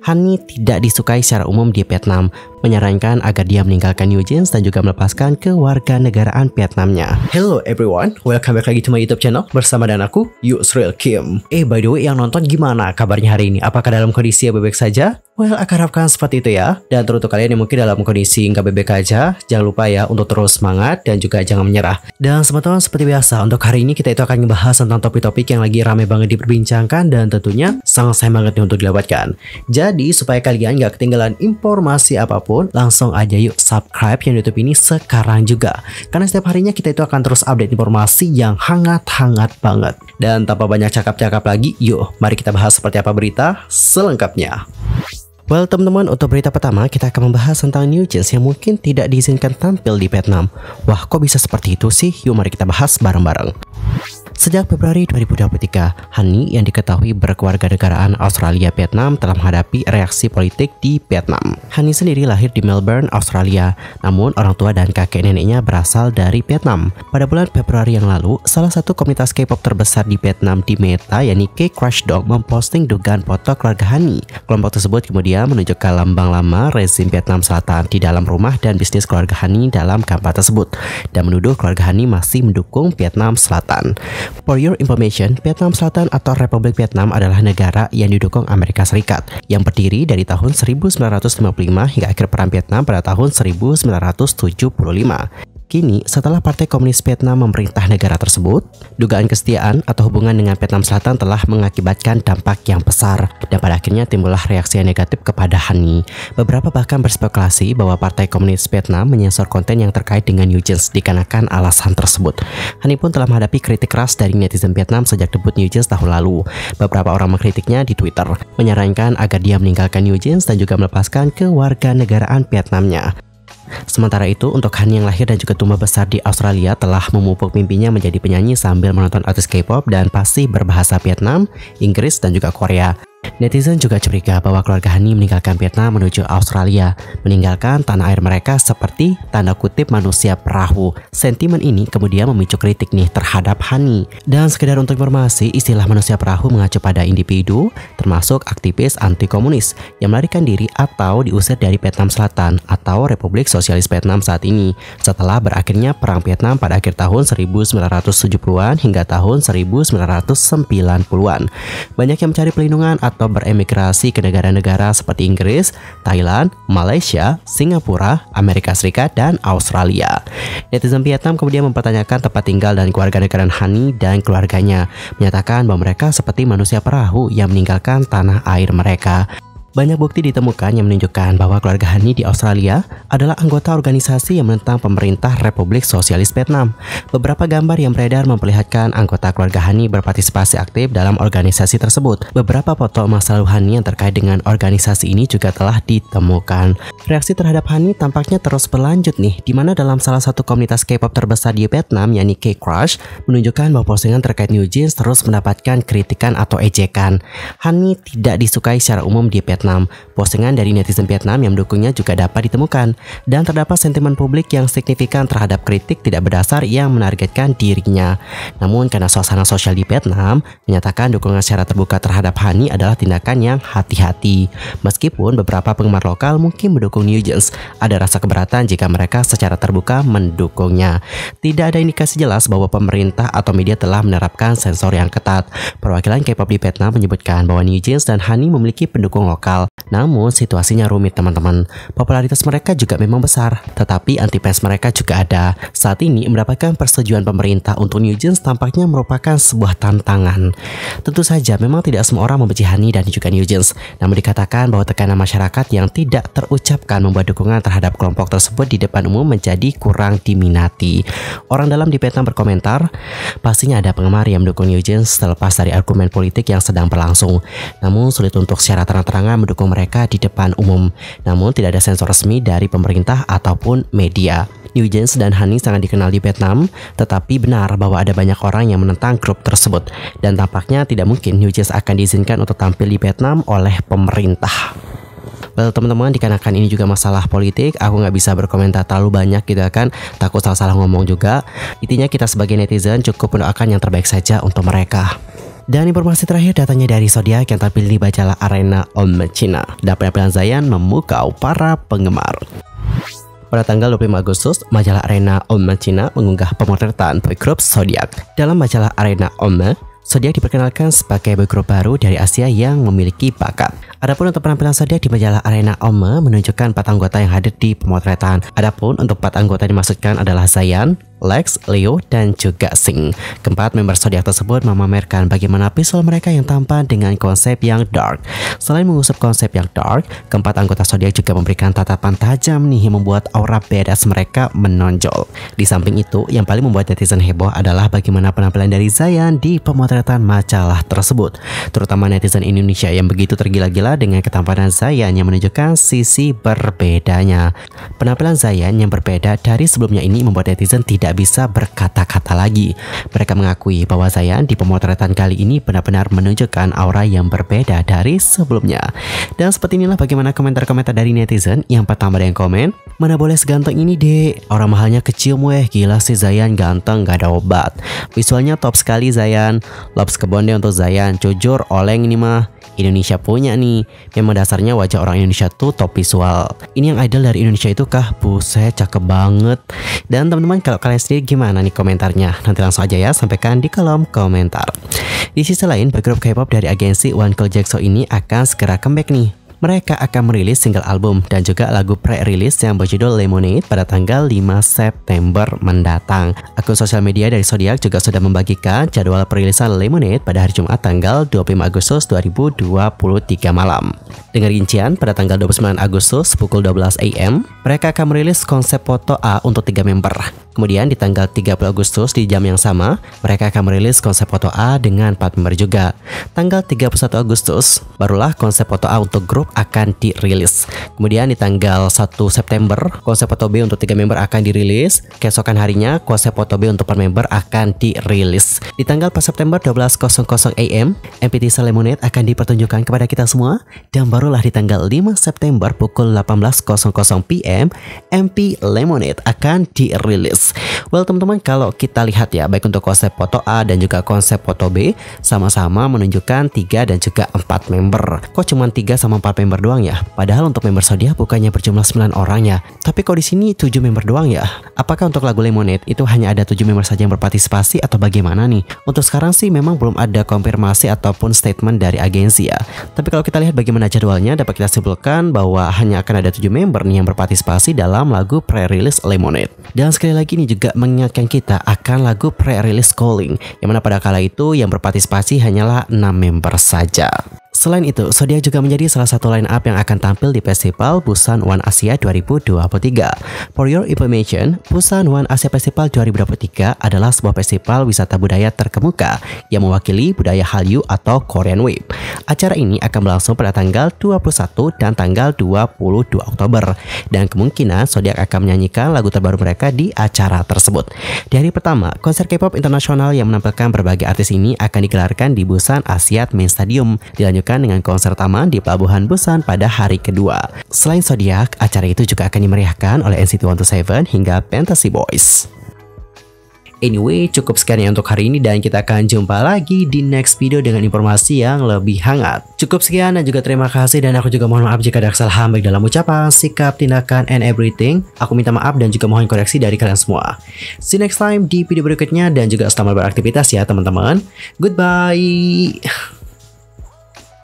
Hani tidak disukai secara umum di Vietnam, menyarankan agar dia meninggalkan New Jeans dan juga melepaskan kewarganegaraan Vietnamnya. Hello everyone, welcome back lagi to my YouTube channel bersama dengan aku, Yusril Kim. By the way, yang nonton gimana kabarnya hari ini? Apakah dalam kondisi yang baik saja? Well, aku harapkan seperti itu ya. Dan teruntuk kalian yang mungkin dalam kondisi nggak baik aja, jangan lupa ya untuk terus semangat dan juga jangan menyerah. Dan teman-teman, seperti biasa, untuk hari ini kita itu akan membahas tentang topik-topik yang lagi rame banget diperbincangkan dan tentunya sangat sayang banget nih untuk dilewatkan. Jadi supaya kalian nggak ketinggalan informasi apapun, langsung aja yuk subscribe yang YouTube ini sekarang juga. Karena setiap harinya kita itu akan terus update informasi yang hangat-hangat banget. Dan tanpa banyak cakap-cakap lagi, yuk mari kita bahas seperti apa berita selengkapnya. Well teman-teman, untuk berita pertama kita akan membahas tentang New Jeans yang mungkin tidak diizinkan tampil di Vietnam. Wah, kok bisa seperti itu sih? Yuk mari kita bahas bareng-bareng. Sejak Februari 2023, Hani yang diketahui berkewarganegaraan Australia Vietnam telah menghadapi reaksi politik di Vietnam. Hani sendiri lahir di Melbourne, Australia, namun orang tua dan kakek neneknya berasal dari Vietnam. Pada bulan Februari yang lalu, salah satu komunitas K-pop terbesar di Vietnam di Meta, yakni K-Crush Dog, memposting dugaan foto keluarga Hani. Kelompok tersebut kemudian menunjukkan lambang lama rezim Vietnam Selatan di dalam rumah dan bisnis keluarga Hani dalam gambar tersebut, dan menuduh keluarga Hani masih mendukung Vietnam Selatan. For your information, Vietnam Selatan atau Republik Vietnam adalah negara yang didukung Amerika Serikat yang berdiri dari tahun 1955 hingga akhir Perang Vietnam pada tahun 1975. Kini, setelah Partai Komunis Vietnam memerintah negara tersebut, dugaan kesetiaan atau hubungan dengan Vietnam Selatan telah mengakibatkan dampak yang besar, dan pada akhirnya timbullah reaksi yang negatif kepada Hani. Beberapa bahkan berspekulasi bahwa Partai Komunis Vietnam menyensor konten yang terkait dengan New Jeans dikarenakan alasan tersebut. Hani pun telah menghadapi kritik keras dari netizen Vietnam sejak debut New Jeans tahun lalu. Beberapa orang mengkritiknya di Twitter, menyarankan agar dia meninggalkan New Jeans dan juga melepaskan kewarganegaraan Vietnamnya. Sementara itu, untuk Hani yang lahir dan juga tumbuh besar di Australia telah memupuk mimpinya menjadi penyanyi sambil menonton artis K-pop dan pasti berbahasa Vietnam, Inggris, dan juga Korea. Netizen juga curiga bahwa keluarga Hani meninggalkan Vietnam menuju Australia, meninggalkan tanah air mereka seperti tanda kutip manusia perahu. Sentimen ini kemudian memicu kritik nih terhadap Hani. Dan sekedar untuk informasi, istilah manusia perahu mengacu pada individu, termasuk aktivis anti komunis yang melarikan diri atau diusir dari Vietnam Selatan atau Republik Sosialis Vietnam saat ini, setelah berakhirnya Perang Vietnam pada akhir tahun 1970-an hingga tahun 1990-an. Banyak yang mencari pelindungan atau beremigrasi ke negara-negara seperti Inggris, Thailand, Malaysia, Singapura, Amerika Serikat, dan Australia. Netizen Vietnam kemudian mempertanyakan tempat tinggal dan kewarganegaraan Hani dan keluarganya, menyatakan bahwa mereka seperti manusia perahu yang meninggalkan tanah air mereka. Banyak bukti ditemukan yang menunjukkan bahwa keluarga Hani di Australia adalah anggota organisasi yang menentang pemerintah Republik Sosialis Vietnam. Beberapa gambar yang beredar memperlihatkan anggota keluarga Hani berpartisipasi aktif dalam organisasi tersebut. Beberapa foto masa lalu Hani yang terkait dengan organisasi ini juga telah ditemukan. Reaksi terhadap Hani tampaknya terus berlanjut nih, di mana dalam salah satu komunitas K-pop terbesar di Vietnam, yakni K-Crush, menunjukkan bahwa postingan terkait New Jeans terus mendapatkan kritikan atau ejekan. Hani tidak disukai secara umum di Vietnam. Postingan dari netizen Vietnam yang mendukungnya juga dapat ditemukan, dan terdapat sentimen publik yang signifikan terhadap kritik tidak berdasar yang menargetkan dirinya. Namun karena suasana sosial di Vietnam menyatakan dukungan secara terbuka terhadap Hani adalah tindakan yang hati-hati. Meskipun beberapa penggemar lokal mungkin mendukung New Jeans, ada rasa keberatan jika mereka secara terbuka mendukungnya. Tidak ada indikasi jelas bahwa pemerintah atau media telah menerapkan sensor yang ketat. Perwakilan K-pop di Vietnam menyebutkan bahwa New Jeans dan Hani memiliki pendukung lokal. Namun situasinya rumit teman-teman. Popularitas mereka juga memang besar, tetapi anti-fans mereka juga ada. Saat ini mendapatkan persetujuan pemerintah untuk New Jeans tampaknya merupakan sebuah tantangan. Tentu saja memang tidak semua orang membenci Hani dan juga New Jeans, namun dikatakan bahwa tekanan masyarakat yang tidak terucapkan membuat dukungan terhadap kelompok tersebut di depan umum menjadi kurang diminati. Orang dalam di Vietnam berkomentar, pastinya ada penggemar yang mendukung New Jeans terlepas dari argumen politik yang sedang berlangsung. Namun sulit untuk secara terang-terangan mendukung mereka di depan umum. Namun tidak ada sensor resmi dari pemerintah ataupun media. New Jeans dan Hani sangat dikenal di Vietnam, tetapi benar bahwa ada banyak orang yang menentang grup tersebut, dan tampaknya tidak mungkin New Jeans akan diizinkan untuk tampil di Vietnam oleh pemerintah. Well teman-teman, dikarenakan ini juga masalah politik, aku nggak bisa berkomentar terlalu banyak gitu kan, takut salah-salah ngomong juga. Intinya kita sebagai netizen cukup mendoakan yang terbaik saja untuk mereka. Dan informasi terakhir datanya dari Zodiac yang tampil di majalah Arena Homme China. Dan penampilan Zayan memukau para penggemar. Pada tanggal 25 Agustus, majalah Arena Homme China mengunggah pemotretan boy group Zodiac. Dalam majalah Arena Homme, Zodiac diperkenalkan sebagai boy group baru dari Asia yang memiliki bakat. Adapun untuk penampilan Zodiac di majalah Arena Homme menunjukkan 4 anggota yang hadir di pemotretan. Adapun untuk 4 anggota yang dimaksudkan adalah Zayan, Lex, Leo, dan juga Sing. Keempat member Zodiac tersebut memamerkan bagaimana visual mereka yang tampan dengan konsep yang dark. Selain mengusap konsep yang dark, keempat anggota Zodiac juga memberikan tatapan tajam nih yang membuat aura badass mereka menonjol. Di samping itu, yang paling membuat netizen heboh adalah bagaimana penampilan dari Zayan di pemotretan majalah tersebut. Terutama netizen Indonesia yang begitu tergila-gila dengan ketampanan Zayan yang menunjukkan sisi berbedanya. Penampilan Zayan yang berbeda dari sebelumnya ini membuat netizen tidak bisa berkata-kata lagi. Mereka mengakui bahwa Zayan di pemotretan kali ini benar-benar menunjukkan aura yang berbeda dari sebelumnya. Dan seperti inilah bagaimana komentar-komentar dari netizen. Yang pertama ada yang komen, "Mana boleh seganteng ini dek, orang mahalnya kecium weh, gila sih Zayan ganteng gak ada obat. Visualnya top sekali Zayan, loves kebon deh untuk Zayan, jujur oleng ini mah. Indonesia punya nih, memang dasarnya wajah orang Indonesia tuh top visual. Ini yang idol dari Indonesia itu kah? Buset, cakep banget." Dan teman-teman, kalau kalian sendiri gimana nih komentarnya? Nanti langsung aja ya, sampaikan di kolom komentar. Di sisi lain, boy group K-pop dari agensi One Cool Jackson ini akan segera comeback nih. Mereka akan merilis single album dan juga lagu pre-release yang berjudul Lemonade pada tanggal 5 September mendatang. Akun sosial media dari Zodiac juga sudah membagikan jadwal perilisan Lemonade pada hari Jumat tanggal 25 Agustus 2023 malam. Dengan rincian, pada tanggal 29 Agustus pukul 12 AM, mereka akan merilis konsep foto A untuk 3 member. Kemudian di tanggal 30 Agustus di jam yang sama, mereka akan merilis konsep foto A dengan 4 member juga. Tanggal 31 Agustus, barulah konsep foto A untuk grup akan dirilis. Kemudian di tanggal 1 September, konsep foto B untuk 3 member akan dirilis. Keesokan harinya, konsep foto B untuk 4 member akan dirilis. Di tanggal 4 September 12.00 AM, MP teaser Lemonade akan dipertunjukkan kepada kita semua. Dan barulah di tanggal 5 September pukul 18.00 PM, MP Lemonade akan dirilis. Well teman-teman, kalau kita lihat ya, baik untuk konsep foto A dan juga konsep foto B sama-sama menunjukkan 3 dan juga 4 member. Kok cuma 3 sama 4 member doang ya? Padahal untuk member Zodiac bukannya berjumlah 9 orang ya. Tapi kok di sini 7 member doang ya? Apakah untuk lagu Lemonade itu hanya ada 7 member saja yang berpartisipasi atau bagaimana nih? Untuk sekarang sih memang belum ada konfirmasi ataupun statement dari agensi ya. Tapi kalau kita lihat bagaimana jadwalnya, dapat kita simpulkan bahwa hanya akan ada 7 member nih yang berpartisipasi dalam lagu pre-release Lemonade. Dan sekali lagi ini juga mengingatkan kita akan lagu pre-release Calling, yang mana pada kala itu yang berpartisipasi hanyalah 6 member saja. Selain itu, Zodiac juga menjadi salah satu line up yang akan tampil di Festival Busan One Asia 2023. For your information, Busan One Asia Festival 2023 adalah sebuah festival wisata budaya terkemuka yang mewakili budaya Hallyu atau Korean Wave. Acara ini akan berlangsung pada tanggal 21 dan tanggal 22 Oktober. Dan kemungkinan Zodiac akan menyanyikan lagu terbaru mereka di acara tersebut. Di hari pertama, konser K-pop internasional yang menampilkan berbagai artis ini akan digelarkan di Busan Asiat Main Stadium. Dilanjutkan dengan konser taman di Pelabuhan Busan pada hari kedua. Selain Zodiac, acara itu juga akan dimeriahkan oleh NCT 127 hingga Fantasy Boys. Anyway, cukup sekian ya untuk hari ini dan kita akan jumpa lagi di next video dengan informasi yang lebih hangat. Cukup sekian dan juga terima kasih, dan aku juga mohon maaf jika ada kesalahan baik dalam ucapan, sikap, tindakan, and everything. Aku minta maaf dan juga mohon koreksi dari kalian semua. See you next time di video berikutnya dan juga selamat beraktivitas ya teman-teman. Goodbye.